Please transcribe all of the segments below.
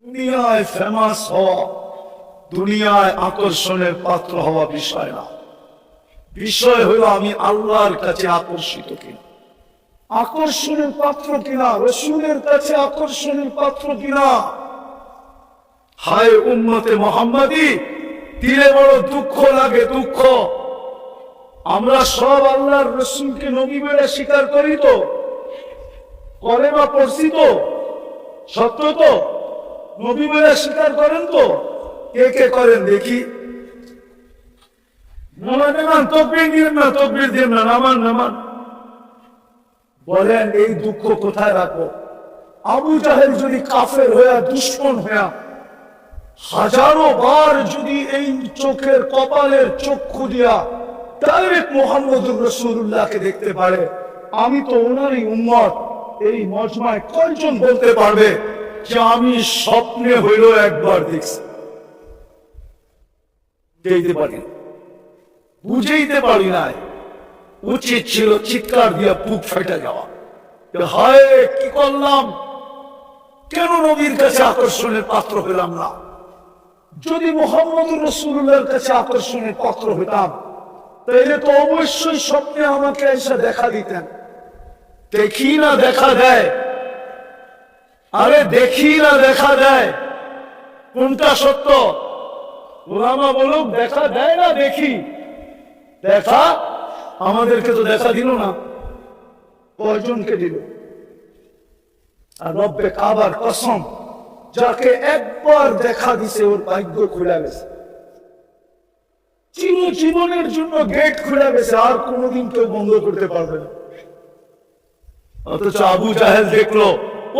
দুনিয়ায় ফেমাস হওয়া, দুনিয়ায় আকর্ষণের পাত্র হওয়া বিষয় না। বিষয় হলো আমি আল্লাহর কাছে আকর্ষিত কিনা, আকর্ষণের পাত্র কিনা, রসুলের কাছে আকর্ষণের পাত্র কিনা। হায় উম্মতে মোহাম্মদী, দিলে বড় দুঃখ লাগে, দুঃখ। আমরা সব আল্লাহর রসুলকে নবী বলে স্বীকার করি তো, কলেমা পড়ছি তো, সত্য তো, নবী বলে স্বীকার করেন তো? কে কে করেন দেখি? নামান, তকবীর দিন না, তকবীর দিন না, নামান নামান। বলেন এই দুঃখ কোথায় রাখবো? আবু জাহেল যদি কাফের হইয়া, দুশ্মন হইয়া, হাজারো বার যদি এই চোখের কপালের চক্ষু দিয়া ডাইরেক্ট মুহাম্মদুর রাসূলুল্লাহকে দেখতে পারে, আমি তো ওনারই উম্মত, এই মজমায় কয়জন বলতে পারবে যে আমি স্বপ্নে হইল একবার দেখছি? দেখতে পারি, বুঝেইতে পারি নাই। উচিত ছিল চিৎকার দিয়া বুক ফেটে যাওয়া, হায় কি করলাম, কেন নবীর কাছে আকর্ষণের পাত্র হইলাম না? যদি মুহাম্মদুর রাসূলুল্লাহর কাছে আকর্ষণের পাত্র হইতাম, তাহলে তো অবশ্যই স্বপ্নে আমাকে এসে দেখা দিতেন। দেখি না দেখা দেয়, আরে দেখি না দেখা দেয়, কোনটা সত্য? ওলামা বলুক দেখা দেয় না দেখি। দেখা আমাদেরকে তো দেখা দিল না, কয়জনকে দিল? আর রব্বে কাবার কসম, যাকে একবার দেখা দিছে ওর ভাগ্য খুলে গেছে, জীবনের জন্য গেট খুলে গেছে, আর কোনোদিন কেউ বন্ধ করতে পারবে না। অথচ আবু জাহেল দেখলো,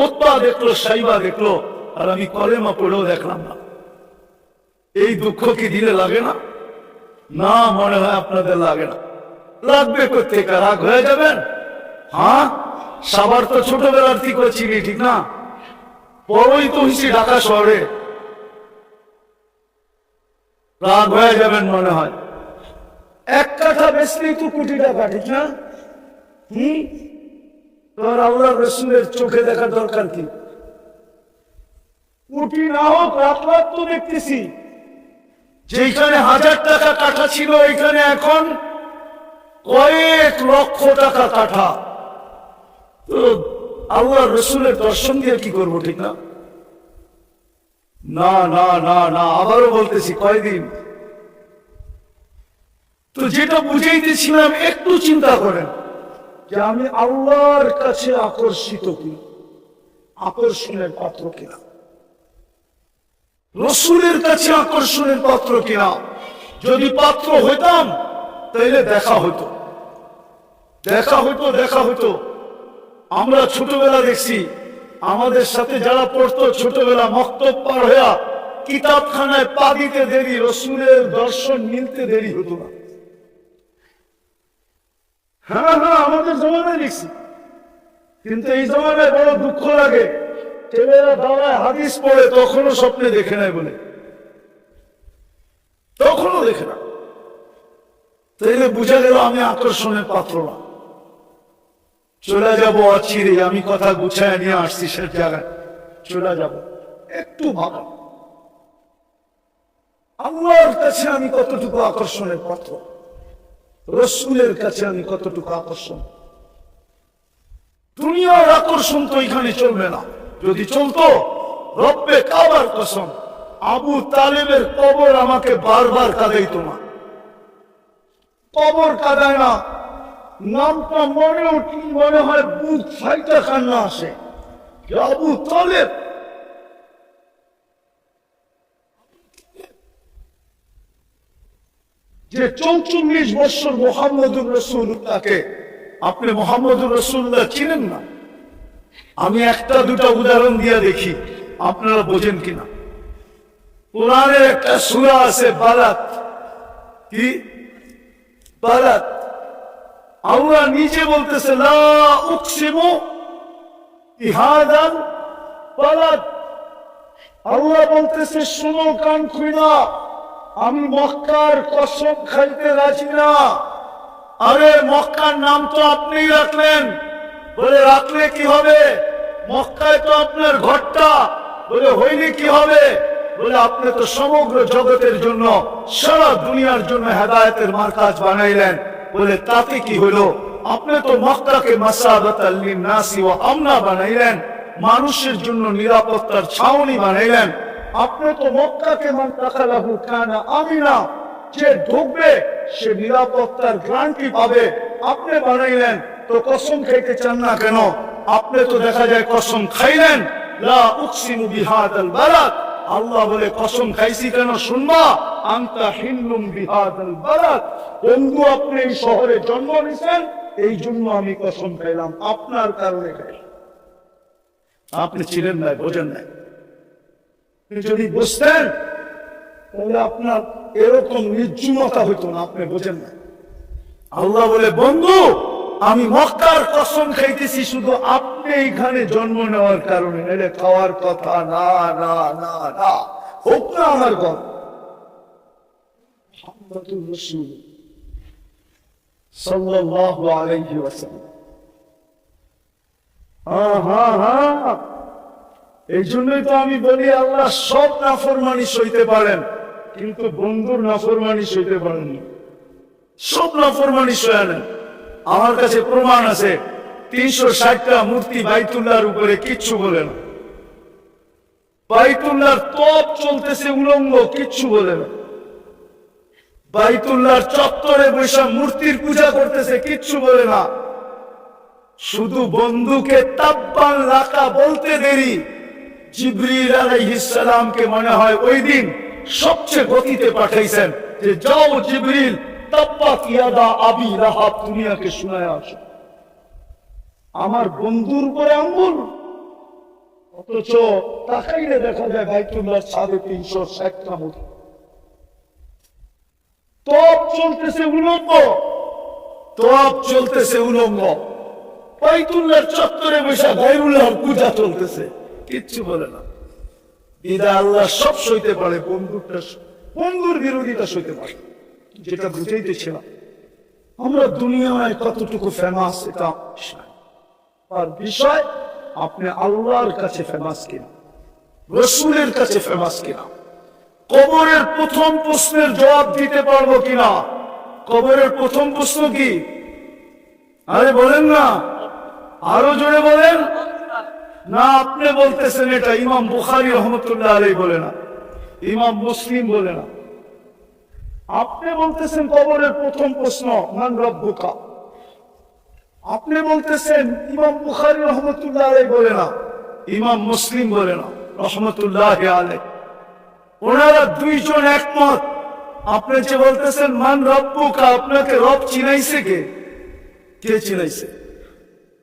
উতবা দেখলো, সাইবা দেখলো, আর আমি কলেমা পড়েও দেখলাম না। এই দুঃখ কি দিলে লাগে না? না, মনে হয় আপনাদের লাগে না। লাগবে কোথেকে? রাগ হয়ে যাবেন? হ্যাঁ, সবার তো ছোটবেলার থেকে চিনি, ঠিক না? বড়ই তো হইছি ঢাকা শহরে, রাগ হয়ে যাবেন মনে হয়। এক কাঠা বেচলেই তো কোটি টাকা, ঠিক না? তোর আল্লাহ রসুলের চোখে দেখার দরকার কি? কোটি না হোক, লাখ লাখ তো দেখতেছি। যেখানে 1000 টাকা কাঠা ছিল, এখানে এখন কয়েক লক্ষ টাকা কাঠা। তো আল্লাহ রসুলের দর্শন দিয়ে কি করবো, ঠিক না? না না না না, আবারও বলতেছি, কয়দিন? তো যেটা বুঝাইতেছিলাম, একটু চিন্তা করেন যে আমি আল্লাহর কাছে আকর্ষিত কি, আকর্ষণের পাত্র কিনা, রসুলের কাছে আকর্ষণের পাত্র কিনা। যদি পাত্র হইতাম তাইলে দেখা হইতো, দেখা হইতো, দেখা হইতো। আমরা ছোটবেলা দেখছি, আমাদের সাথে যারা পড়তো ছোটবেলা, মক্তব পার হইয়া কিতাবখানায় পা দিতে দেরি, রসুলের দর্শন মিলতে দেরি হতো না। হ্যাঁ হ্যাঁ, আমাদের জমানায় দেখছি। কিন্তু এই জমানায় বড় দুঃখ লাগে, ছেলেরা দাঁড়ায় হাদিস পড়ে, তখনও স্বপ্নে দেখে নেয় বলে, তখনও দেখে না। তাইলে বুঝা গেল আমি আকর্ষণের পাত্র না। চলে যাব অচিরে, আমি কথা গুছায় নিয়ে আসছি সে জায়গায়, চলে যাব। একটু ভালো, আল্লাহর কাছে আমি কতটুকু আকর্ষণের পাত্র, রসুলের কাছে আমি কতটুকু আকর্ষণ। দুনিয়ার আকর্ষণ তো এখানে চলবে না। যদি চলতো, রব্বে কাবার কসম, আবু তালেবের কবর আমাকে বারবার কাঁদাইতো না। কবর কাঁদায় না, নামটা মনে উঠলে মনে হয় বুক ফাইটা কান্না আসে। আবু তালেব, যে 44 বছর মুহাম্মদুর রাসূলুল্লাহকে, আপনি মুহাম্মদুর রাসূলুল্লাহ চিনেন না? আমি একটা দুটা উদাহরণ দিয়ে দেখি আপনারা বোঝেন কিনা। কোরআনের একটা সূরা আছে বালাত, কি বালাত? আল্লাহ নিজে বলতেছে লা উকসিমু বিহাদাল বালাদ। আল্লাহ বলতেছে শোনো কান খুইলা, আমি মক্কার কসম খাইতে রাজি না। আরে মক্কার নাম তো আপনিই রাখলেন, বলে রাখলে কি হবে? মক্কায় তো আপনার ঘরটা, বলে হইলে কি হবে? বলে আপনি তো সমগ্র জগতের জন্য, সারা দুনিয়ার জন্য হেদায়েতের মার্কাজ বানাইলেন। বলে তাতে কি হলো? আপনি তো মক্কাকে মাসাবাতাল লিন-নাসি ওয়া আমনা বানাইলেন, মানুষের জন্য নিরাপত্তার ছাউনি বানাইলেন। আপনি তো মক্কাকে মান দাখালাহু কানা আমিনা, যে ঢুকবে সে নিরাপত্তার গ্যারান্টি পাবে, আপনি বানাইলেন। তো কসম খাইতে চান না কেন? আপনি তো দেখা যায় কসম খাইলেন, লা উকসিমু বিহাদাল বালাদ। আল্লাহ বলে কসম খাইছি কেন শুনবা? আনতা হিল্লুম বিহাদাল বালাদ, বন্ধু আপনি এই শহরে জন্ম নিয়েছেন, এই জন্য আমি কসম খাইলাম, আপনার কারণে খাইলাম। আপনি ছিলেন না, বোঝেন নাই। যদি বুঝতেন তাহলে আপনার এরকম নির্জুমতা হইতো না, আপনি বোঝেন না। আল্লাহ বলে বন্ধু আমি মক্কার কসম খাইতেছি শুধু আপনি এখানে জন্ম নেওয়ার কারণে, এলে খাওয়ার কথা না না না না, হোক না আমার ঘর। মুহাম্মাদুর রাসূল সাল্লাল্লাহু আলাইহি ওয়াসাল্লাম। এই জন্যই তো আমি বলি আল্লাহ সব নাফরমানি সইতে পারেন, কিন্তু বন্ধুর নাফরমানি সইতে পারেন না। সব নাফরমানি সয়ে নেন। আমার কাছে প্রমাণ আছে, 360টা মূর্তি বাইতুল্লাহর উপরে কিচ্ছু বলে না। বাইতুল্লাহর তপ চলতেছে উলঙ্গ, কিচ্ছু বলে না। বাইতুল্লাহর চত্বরে বৈশা মূর্তির পূজা করতেছে, কিচ্ছু বলে না। শুধু বন্ধুকে তাব্বান লাকা বলতে দেরি, জিবরিল আলাইহিস সালামকে মনে হয় ওই দিন সবচেয়ে গতিতে পাঠাইছেন যে যাও জিবরিল, তাব্বাত ইয়াদা আবি লাহাব দুনিয়াকে শোনায় আসো। আমার বন্ধুর উপরে আঙ্গুল, অথচ তাকাইলে দেখা যায় বাইতুল্লাহর 360টা মূর্তি। তপ চলতেছে উলঙ্গ, তপ চলতেছে উলঙ্গ। বাইতুল্লাহর চত্বরে বসে গায়রুল্লাহর পূজা চলতেছে, কিচ্ছু বলে না। বিদা আল্লাহ সব সইতে পারে, বন্ধুর বিরোধিতা সইতে পারে। যেটা বুঝাইতেছিলাম, আমরা দুনিয়ায় কতটুকু ফেমাস এটা আর বিষয়, আপনি আল্লাহর কাছে ফেমাস কিনা, রসুলের কাছে ফেমাস কিনা, কবরের প্রথম প্রশ্নের জবাব দিতে পারবো কিনা। কবরের প্রথম প্রশ্ন কি? আরে বলেন না, আরো জোরে বলেন না। আপনি বলতেছেন এটা ইমাম বুখারী রহমতুল্লাহ আলাইহি বলে না, ইমাম মুসলিম বলে না। আপনি বলতেছেন কবরের প্রথম প্রশ্ন মান রব্বুকা। আপনি বলতেছেন ইমাম বুখারী রহমতুল্লাহ আলাইহি বলে না, ইমাম মুসলিম বলে না রহমতুল্লাহ আলাইহি। ওনারা দুইজন একমত। আপনি যে বলতেছেন মান রব্বুকা, আপনাকে রব চিনাইছে কে? কে চিনাইছে?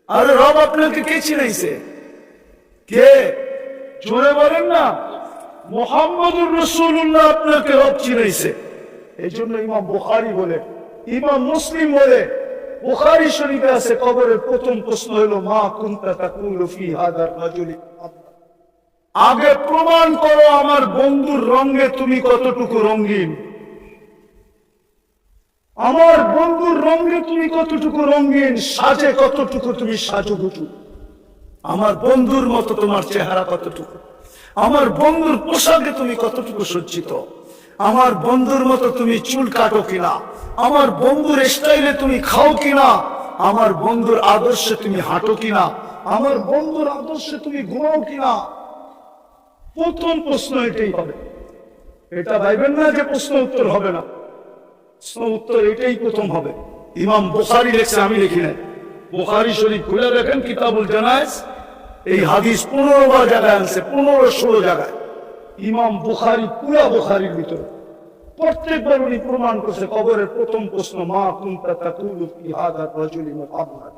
আরে রব আপনাকে কে চিনাইছে? কে? জোরে বলেন না। মুহাম্মদুর রাসূলুল্লাহ আপনাকে রব চিনাইছে। এই জন্য ইমাম বুখারী বলে, ইমাম মুসলিম বলে, বুখারী শরীফে আছে কবরের প্রথম প্রশ্ন হলো মা কুনতা তাকুলু ফি হাদার রাজুলি। আগে প্রমাণ করো আমার বন্ধুর রঙে তুমি কতটুকু রঙিন। আমার বন্ধুর রঙে তুমি কতটুকু রঙিন, সাজে কতটুকু তুমি সাজুগুজু। আমার বন্ধুর মতো তোমার চেহারা কতটুকু, আমার বন্ধুর পোশাকে তুমি কতটুকু সজ্জিত, আমার বন্ধুর মতো তুমি চুল কাটো কিনা, আমার বন্ধুর স্টাইলে তুমি খাও কিনা, আমার বন্ধুর আদর্শে তুমি হাঁটো কিনা, আমার বন্ধুর আদর্শে তুমি ঘুমাও কিনা। প্রথম প্রশ্ন এটাই হবে। এটা ভাইবেন না যে প্রশ্ন উত্তর হবে না, প্রশ্ন উত্তর এটাই প্রথম হবে। ইমাম বুখারী লেখছে, আমি লিখি নাই। বুখারী শরীফ খুলে দেখেন, কিতাবুল জানায়েজ, এই হাদিস 15 জায়গায় আনছে, 15-16 জায়গায়। ইমাম বুখারী পুরা বুখারীর ভিতরে প্রত্যেকবার উনি প্রমাণ করছে কবরের প্রথম প্রশ্ন মা কুনতা তাকুলু ফি হাদার রাজুলি মুহাম্মদ।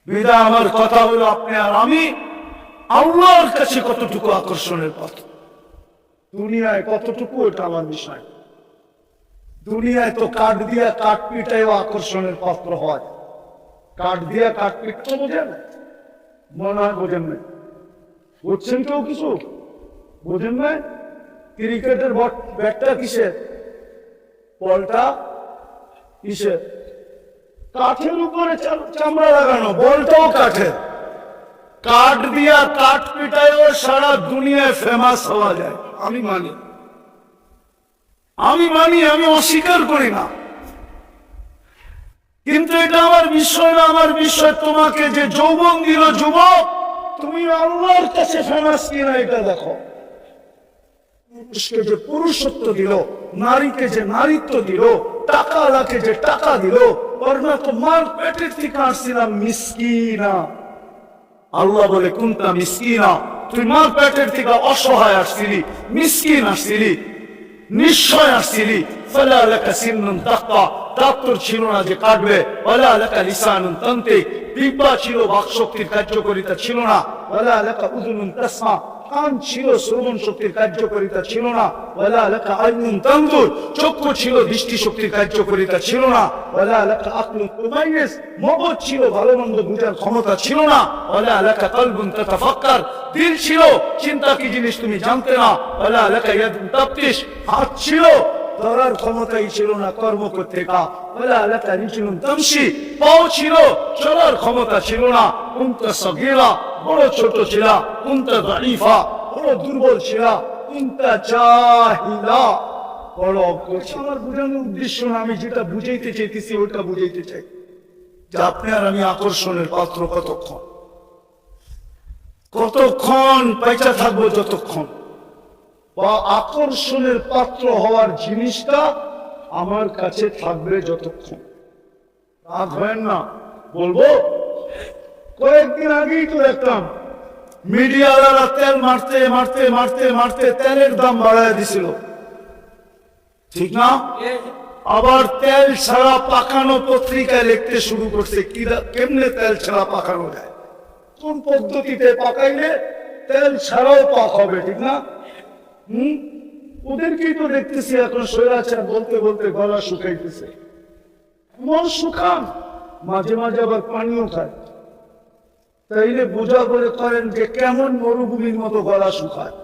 বিদা আমার কথা হলো, আপনি আর আমি আল্লাহর কাছে কতটুকু আকর্ষণের পথ, দুনিয়ায় কতটুকু, এটা আমার বিষয়। দুনিয়ায় তো কাঠ দিয়া কাঠ পিটাইও আকর্ষণের পাত্র হয়। কাঠ দিয়া কাঠ পিটতে বোঝেন? মনে হয় বোঝেন নাই। বুঝছেন কেউ কিছু? বোঝেন নাই? ক্রিকেটের ব্যাটটা কিসের? বলটা কিসের? কাঠের উপরে চামড়া লাগানো, বলটাও কাঠের। কাঠ দিয়া কাঠ পিটায়ও সারা দুনিয়ায় ফেমাস হওয়া যায়। আমি মানি, আমি অস্বীকার করি না, কিন্তু এটা আমার বিষয় না। আমার বিষয় তোমাকে যে যৌবন দিল যুবক, তুমি আল্লাহর কাছে ফেমাস কিনা এটা দেখো। পুরুষকে যে পুরুষত্ব দিল, নারীকে যে নারীত্ব দিল, টাকাওয়ালাকে যে টাকা দিল, বর্ণা তো মার পেটের থেকে আসছিলাম মিসকিনা। আল্লাহ বলে কুনতা মিসকিনা, তুই মার পেটের থেকে অসহায় আসছিলি, মিসকিন আসছিলি, নিশ্চয় আসছিলি। ফালা লাকা সিন্নুন তাক্কা, দাঁত তোর ছিল না যে কাটবে। ওয়ালা লাকা লিসানুন তানতিক, জিহ্বা ছিল, বাকশক্তির কার্যকারিতা ছিল না। ওয়ালা লাকা উযুনুন তাসমা, কান ছিল, শ্রবণ শক্তির কার্যকারিতা ছিল না। ওয়ালা লাকা আইনুন তানজুর, চক্ষু ছিল, দৃষ্টি শক্তির কার্যকারিতা ছিল না। ওয়ালা লাকা আকলুন তুমাইয়িজ, মগজ ছিল, ভালো মন্দ বুঝার ক্ষমতা ছিল না। ওয়ালা লাকা কলবুন তাতাফাক্কার, দিল ছিল, চিন্তা কি জিনিস তুমি জানতে না। ওয়ালা লাকা ইয়াদুন তাবতিশ, হাত ছিল, ধরার ক্ষমতাই ছিল না, কর্ম করতে কা। ওয়ালা লাকা রিজলুন তামশি, পাও ছিল, চলার ক্ষমতা ছিল না। কুনতা সাগীরা, বড় ছোট ছিল। কুনতা দাঈফা, বড় দুর্বল ছিল। কুনতা জাহিলা, বড় অজ্ঞ ছিল। আমার বোঝানোর উদ্দেশ্য না, আমি যেটা বুঝাইতে চাইতেছি ওটা বুঝাইতে চাই যে আপনি আর আমি আকর্ষণের পাত্র কতক্ষণ, কতক্ষণ পয়সা থাকবো, যতক্ষণ বা আকর্ষণের পাত্র হওয়ার জিনিসটা আমার কাছে থাকবে যতক্ষণ। রাগ হয় না বলবো, কয়েকদিন আগেই তো দেখতাম মিডিয়াওয়ালারা তেল মারতে মারতে মারতে মারতে তেলের দাম বাড়ায় দিছিল, ঠিক না? আবার তেল ছাড়া পাকানো পত্রিকায় লিখতে শুরু করছে, কেমনে তেল ছাড়া পাকানো যায়, কোন পদ্ধতিতে পাকাইলে তেল ছাড়াও পাক হবে, ঠিক না? ওদেরকেই তো দেখতেছি এখন স্বৈরাচার বলতে বলতে গলা শুকাইতেছে। মন শুকান, মাঝে মাঝে আবার পানিও খায়, তাইলে বোঝা করে করেন যে কেমন মরুভূমির মতো গলা শুকায়।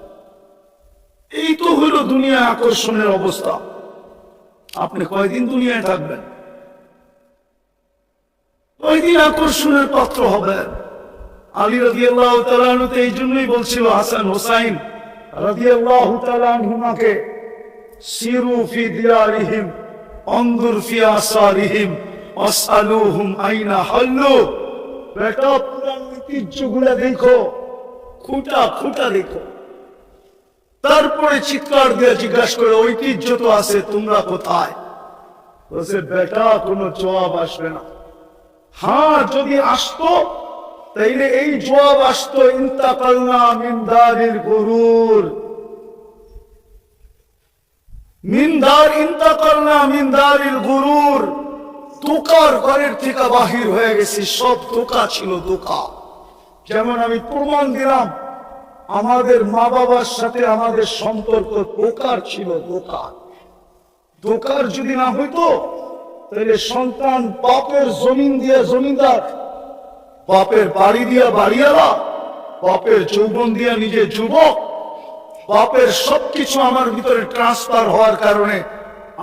এই তো হলো দুনিয়া আকর্ষণের অবস্থা। আপনি কয়দিন দুনিয়ায় থাকবেন, কয়দিন আকর্ষণের পাত্র হবেন। আলী রাদিয়াল্লাহু তাআলা আনহু এই জন্যই বলছিল হাসান হোসাইন রাদিয়াল্লাহু তাআলা আনহুমাকে, সিরু ফি দিয়ারিহিম আনজুর ফি আসারিহিম ওয়াসআলুহুম আইনা হাল্লু, বেটা পুরান ঐতিহ্যগুলো দেখো, খুঁটা খুঁটা দেখো, তারপরে চিৎকার দিয়ে জিজ্ঞাসা করে ঐতিহ্য তো আছে, তোমরা কোথায়? বলছে বেটা কোনো জবাব আসবে না। হ্যাঁ, যদি আসতো তাইলে এই জবাব আসতো, ইন্তাকালনা মিন দারিল গুরুর, ইন্তাকালনা মিন দারিল গুরুর, ধোঁকার ঘরের থেকে বাহির হয়ে গেছি। সব ধোঁকা ছিল, ধোঁকা। যেমন আমি প্রমাণ দিলাম, আমাদের মা বাবার সাথে আমাদের সম্পর্ক ধোঁকার ছিল, ধোঁকা। ধোঁকার যদি না হইতো তাহলে সন্তান বাপের জমিন দিয়া জমিদার, বাপের বাড়ি দিয়া বাড়িওয়ালা, বাপের যৌবন দিয়া নিজে যুবক, বাপের সবকিছু আমার ভিতরে ট্রান্সফার হওয়ার কারণে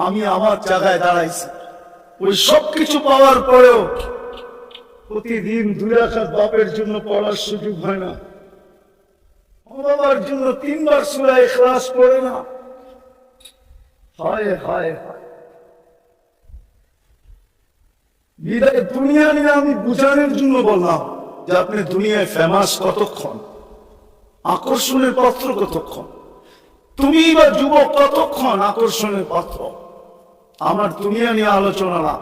আমি আমার জায়গায় দাঁড়াইছি। ওই সবকিছু পাওয়ার পরেও প্রতিদিন 2 রাকাত বাপের জন্য পড়ার সুযোগ হয় না, বাবার জন্য 3 বার সূরা ইখলাস পড়ে না। হায় হায় হায়, বিদায় দুনিয়া নিয়ে আমি বুঝানোর জন্য বললাম যে আপনি দুনিয়ায় ফেমাস কতক্ষণ, আকর্ষণের পাত্র কতক্ষণ, তুমি বা যুবক কতক্ষণ আকর্ষণের পাত্র। আমার দুনিয়া নিয়ে আলোচনা না,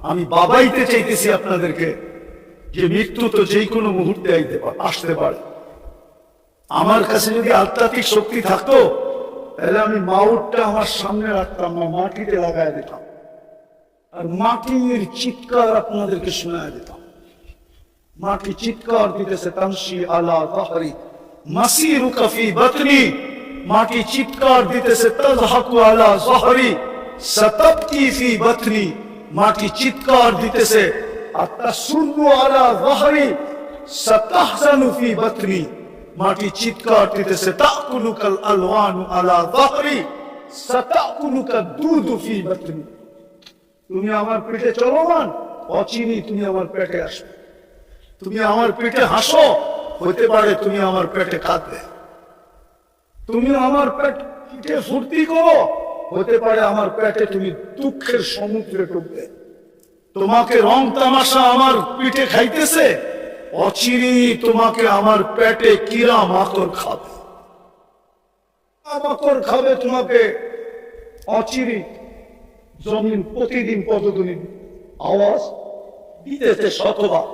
আমি বাবাইতে চাইতেছি আপনাদেরকে যে মৃত্যু তো যে কোনো মুহূর্তে আসতে পারে। আমার কাছে যদি আধ্যাত্মিক শক্তি থাকতো তাহলে আমি মাউটটা আমার সামনে রাখতাম না, মাটিতে লাগাই দিতাম, আর মাটির চিৎকার আপনাদেরকে শোনায় দিতাম। মাটি চিৎকার দিতেছে, তামশি আলা যাহরি মাসিরুকা ফি বাতনি, মাটি চিৎকার দিতেছে, তাযহাকু আলা যাহরি সাতাবকি ফি বাতনি, মাটি চিৎকার দিতেছে, আতাসুরু আলা যাহরি সাতাহজানু ফি বাতনি, মাটি চিৎকার দিতেছে, তাকুলুকাল আলওয়ানু আলা যাহরি সাতাকুলুকা দুদু ফি বাতনি। তুমি আমার পেটে চলমান, অচিনি তুমি আমার পেটে আসো, তুমি আমার পেটে হাসো, হতে পারে তুমি আমার পেটে কাঁদবে, তুমি আমার পেটে ফুর্তি করো, হতে পারে আমার পেটে তুমি দুঃখের সমুদ্রে ডুববে। তোমাকে রং তামাশা আমার পিঠে খাইতেছে, অচিরি তোমাকে আমার পেটে কিরা মাকড় খাবে, মাকড় খাবে তোমাকে অচিরি। জমিন প্রতিদিন প্রতিদিন আওয়াজ দিতেছে শতবার।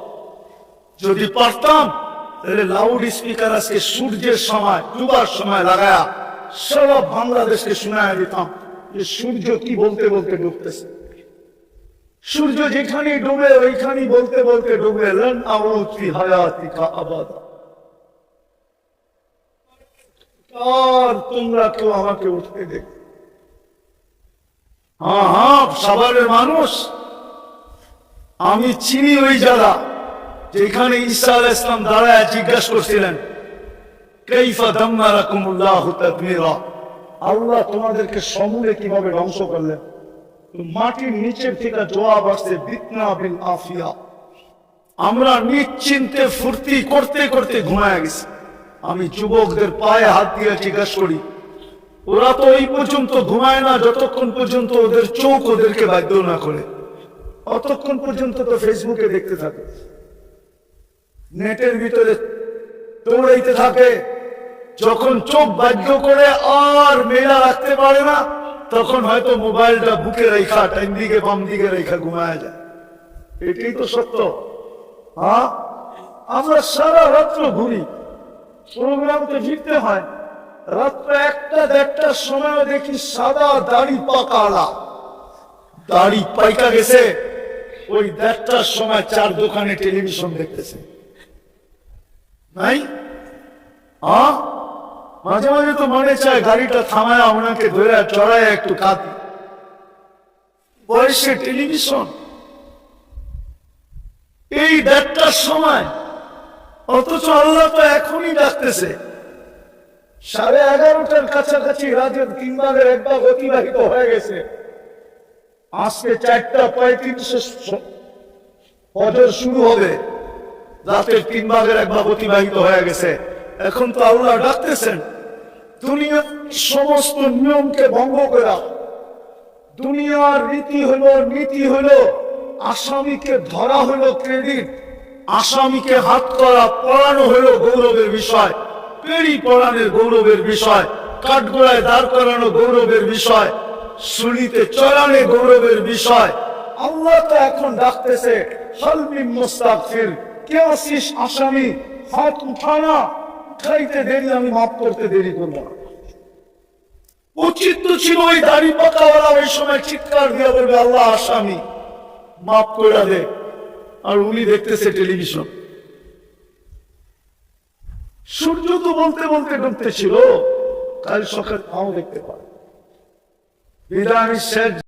যদি পারতাম তাহলে লাউড স্পিকার আজকে সূর্যের সময় ডুবার সময় লাগায়া সারা বাংলাদেশকে শোনায় দিতাম যে সূর্য কি বলতে বলতে ডুবতেছে। সূর্য যেখানে ডুবে ওইখানে বলতে বলতে ডুবে, লান আউদ ফি হায়াতিকা আবাদা। আর তোমরা কেউ আমাকে উঠতে দেখ। হ্যাঁ হ্যাঁ, সাভারের মানুষ আমি চিনি ওই জায়গা যেখানে ঈসা আলাইহিস সালাম দাঁড়ায় জিজ্ঞাসা করছিলেন, কাইফা দাম্মারাকুমুল্লাহু তাদমীরা, আল্লাহ তোমাদেরকে সমূলে কিভাবে ধ্বংস করলেন। মাটির নিচের থেকে জবাব আসছে, বিতনা বিল আফিয়া। আমরা নিশ্চিন্তে ফুর্তি করতে করতে ঘুমায় গেছি। আমি যুবকদের পায়ে হাত দিয়ে জিজ্ঞাসা করি, ওরা তো এই পর্যন্ত ঘুমায় না যতক্ষণ পর্যন্ত ওদের চোখ ওদেরকে বাধ্য না করে। অতক্ষণ পর্যন্ত তো ফেসবুকে দেখতে থাকে, নেটের ভিতরে দৌড়াইতে থাকে। যখন চোখ বাধ্য করে আর মেলা রাখতে পারে না, তখন হয়তো মোবাইলটা বুকে রেখা ডাইন দিকে বাম দিকে রেখা ঘুমায় যায়। এটাই তো সত্য। হ্যাঁ, আমরা সারা রাত্র ঘুরি, প্রোগ্রাম তো জিততে হয়। রাত্র 1টা-1:30টার সময় দেখি সাদা দাড়ি পাকালা, দাড়ি পাইকা গেছে, ওই 1:30টার সময় 4 দোকানে টেলিভিশন দেখতেছে। নাই মাঝে মাঝে তো মনে চায় গাড়িটা থামায় ওনাকে ধরে চড়ায় একটু কাঁদি। বয়সে টেলিভিশন এই 1:30টার সময়, অথচ আল্লাহ তো এখনই ডাকতেছে। 11:30টার কাছাকাছি রাতের 3 ভাগের 1 ভাগ অতিবাহিত হয়ে গেছে। আজকে 4:35 ফজর শুরু হবে, রাতের 3 ভাগের 1 ভাগ অতিবাহিত হয়ে গেছে। এখন তো আল্লাহ ডাকতেছেন, দুনিয়ার সমস্ত নিয়মকে ভঙ্গ করা। দুনিয়ার রীতি হলো, নীতি হলো, আসামিকে ধরা হলো ক্রেডিট, আসামিকে হাত করা পড়ানো হলো গৌরবের বিষয়, পেড়ি পড়ানোর গৌরবের বিষয়, কাঠগোড়ায় দাঁড় করানো গৌরবের বিষয়, সুলিতে চড়ানো গৌরবের বিষয়। আল্লাহ তো এখন ডাকতেছে, হালমি মুস্তাগফির, কে আসিস আসামি, হাত উঠানা, উঠাইতে দেরি আমি মাফ করতে দেরি করবো না। উচিত তো ছিল ওই দাড়ি পাকাওয়ালা ওই সময় চিৎকার দিয়ে বলবে, আল্লাহ আসামি মাফ করে দে, আর উনি দেখতেছে টেলিভিশন। সূর্য তো বলতে বলতে ডুবতে ছিল, কাল সকাল নাও দেখতে পারে। বিদায় শেষ।